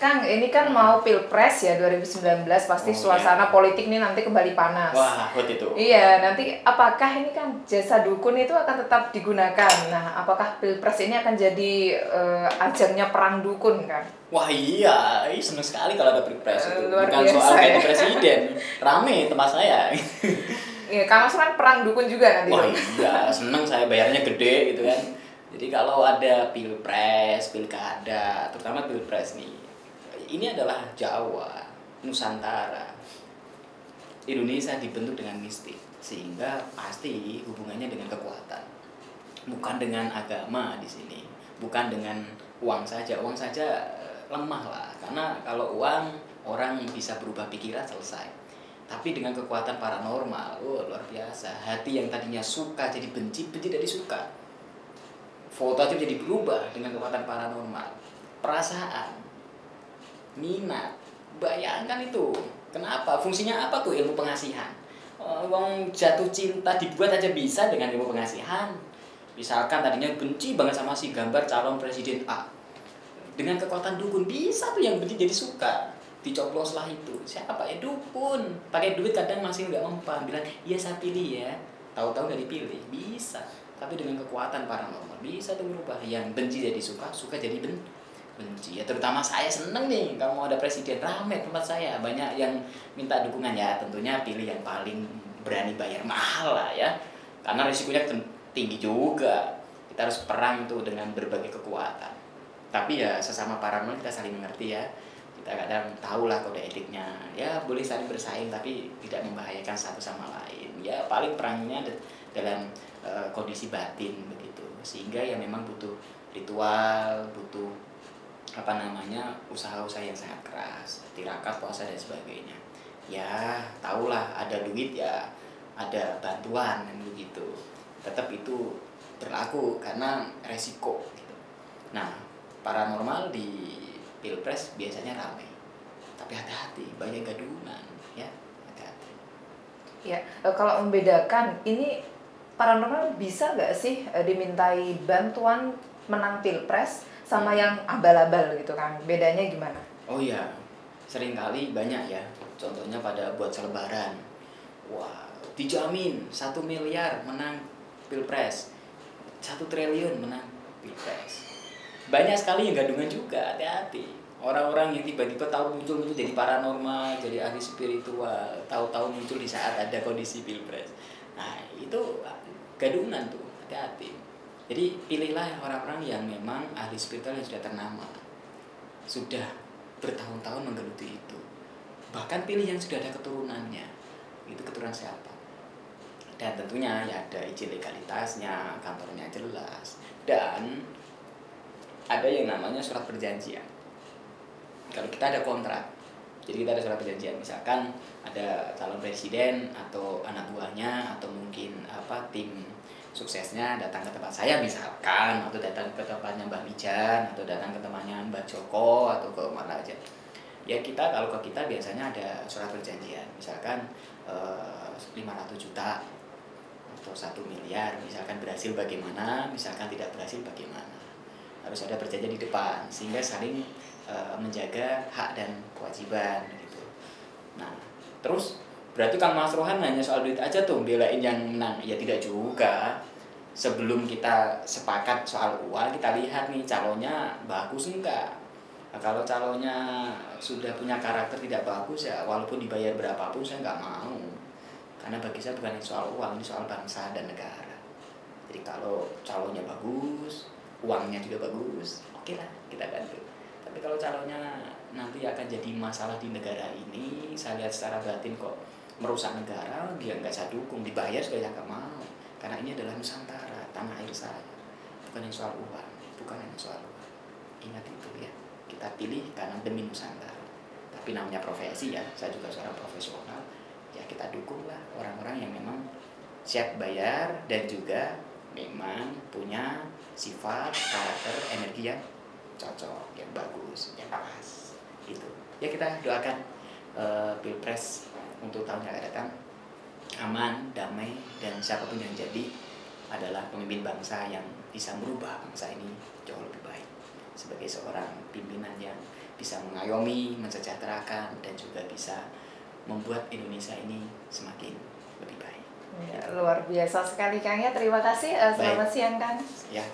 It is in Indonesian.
Kang, ini kan mau Pilpres ya 2019, pasti suasana politik nih nanti kembali panas. Wah, hot itu. Iya, nanti apakah ini kan jasa dukun itu akan tetap digunakan? Nah, apakah Pilpres ini akan jadi ajangnya perang dukun kan? Wah iya, seneng sekali kalau ada Pilpres itu. Luar Bukan biasa, soal ganti ya. presiden, rame tempat saya. Iya, Kang Mas kan perang dukun juga nanti. Wah iya, seneng saya bayarnya gede gitu kan. Jadi kalau ada Pilpres, Pilkada, terutama Pilpres nih, ini adalah Jawa, Nusantara, Indonesia dibentuk dengan mistik, sehingga pasti hubungannya dengan kekuatan, bukan dengan agama di sini, bukan dengan uang saja. Uang saja lemah lah, karena kalau uang orang bisa berubah pikiran selesai. Tapi dengan kekuatan paranormal, luar biasa. Hati yang tadinya suka jadi benci, benci jadi suka. Foto aja jadi berubah dengan kekuatan paranormal. Perasaan, minat, bayangkan itu. Kenapa? Fungsinya apa tuh ilmu pengasihan? Wong jatuh cinta dibuat aja bisa dengan ilmu pengasihan. Misalkan tadinya benci banget sama si gambar calon presiden A, dengan kekuatan dukun bisa tuh yang benci jadi suka. Dicoploslah itu. Siapa ya? Dukun. Pakai duit kadang masih nggak mempan. Bilang, iya saya pilih ya. Tahu-tahu nggak dipilih. Bisa. Tapi dengan kekuatan paranormal bisa tuh merubah. Yang benci jadi suka, suka jadi benci. Ya terutama saya seneng nih kalau mau ada presiden, rame tempat saya. Banyak yang minta dukungan ya. Tentunya pilih yang paling berani bayar mahal lah ya. Karena risikonya tinggi juga. Kita harus perang tuh dengan berbagai kekuatan. Tapi ya sesama paranormal kita saling mengerti ya. Kita kadang tahu lah kode etiknya. Ya boleh saling bersaing tapi tidak membahayakan satu sama lain. Ya paling perangnya dalam kondisi batin begitu. Sehingga ya memang butuh ritual, butuh usaha-usaha yang sangat keras, tirakat, puasa dan sebagainya. Ya tahulah ada duit ya ada bantuan dan begitu. Tetap itu berlaku karena resiko gitu. Nah, paranormal di Pilpres biasanya ramai, tapi hati-hati, banyak gadungan ya, hati-hati. Ya, kalau membedakan ini paranormal bisa nggak sih dimintai bantuan menang Pilpres sama yang abal-abal gitu kan? Bedanya gimana? Oh iya, seringkali banyak ya. Contohnya pada buat selebaran. Wah, dijamin 1 miliar menang Pilpres, 1 triliun menang Pilpres. Banyak sekali yang gadungan juga, hati-hati. Orang-orang yang tiba-tiba tahu muncul jadi paranormal, jadi ahli spiritual, tahu-tahu muncul di saat ada kondisi Pilpres. Nah, itu gadungan tuh, hati-hati. Jadi pilihlah orang-orang yang memang ahli spiritual yang sudah ternama, sudah bertahun-tahun menggeluti itu. Bahkan pilih yang sudah ada keturunannya. Itu keturunan siapa? Dan tentunya ya ada izin legalitasnya, kantornya jelas, dan ada yang namanya surat perjanjian. Kalau kita ada kontrak, jadi kita ada surat perjanjian. Misalkan ada calon presiden atau anak buahnya atau mungkin tim suksesnya datang ke tempat saya misalkan, atau datang ke tempatnya Mbak Mijan, atau datang ke tempatnya Mbak Joko atau ke mana aja. Ya kita kalau ke kita biasanya ada surat perjanjian. Misalkan 500 juta atau 1 miliar, misalkan berhasil bagaimana, misalkan tidak berhasil bagaimana. Harus ada perjanjian di depan sehingga saling menjaga hak dan kewajiban gitu. Nah, terus berarti Kang Mas Rohan hanya soal duit aja tuh belain yang menang? Ya tidak juga. Sebelum kita sepakat soal uang, kita lihat nih calonnya bagus enggak. Nah, kalau calonnya sudah punya karakter tidak bagus ya walaupun dibayar berapapun saya nggak mau. Karena bagi saya bukan soal uang, ini soal bangsa dan negara. Jadi kalau calonnya bagus, uangnya juga bagus, oke lah kita bantu. Tapi kalau calonnya nanti akan jadi masalah di negara ini, saya lihat secara batin kok merusak negara, dia nggak saya dukung. Dibayar juga saya nggak mau, karena ini adalah Nusantara, tanah air saya, bukan yang soal uang, bukan yang soal uang. Ingat itu ya, kita pilih karena demi Nusantara. Tapi namanya profesi ya, saya juga seorang profesional, ya kita dukunglah orang-orang yang memang siap bayar dan juga memang punya sifat, karakter, energi yang cocok, yang bagus, yang pas gitu. Ya kita doakan Pilpres untuk tahun yang akan datang aman, damai, dan siapapun yang jadi adalah pemimpin bangsa yang bisa merubah bangsa ini jauh lebih baik. sebagai seorang pimpinan yang bisa mengayomi, mensejahterakan, dan juga bisa membuat Indonesia ini semakin lebih baik. Ya, luar biasa sekali Kang ya. Terima kasih. Selamat siang Kang. Ya.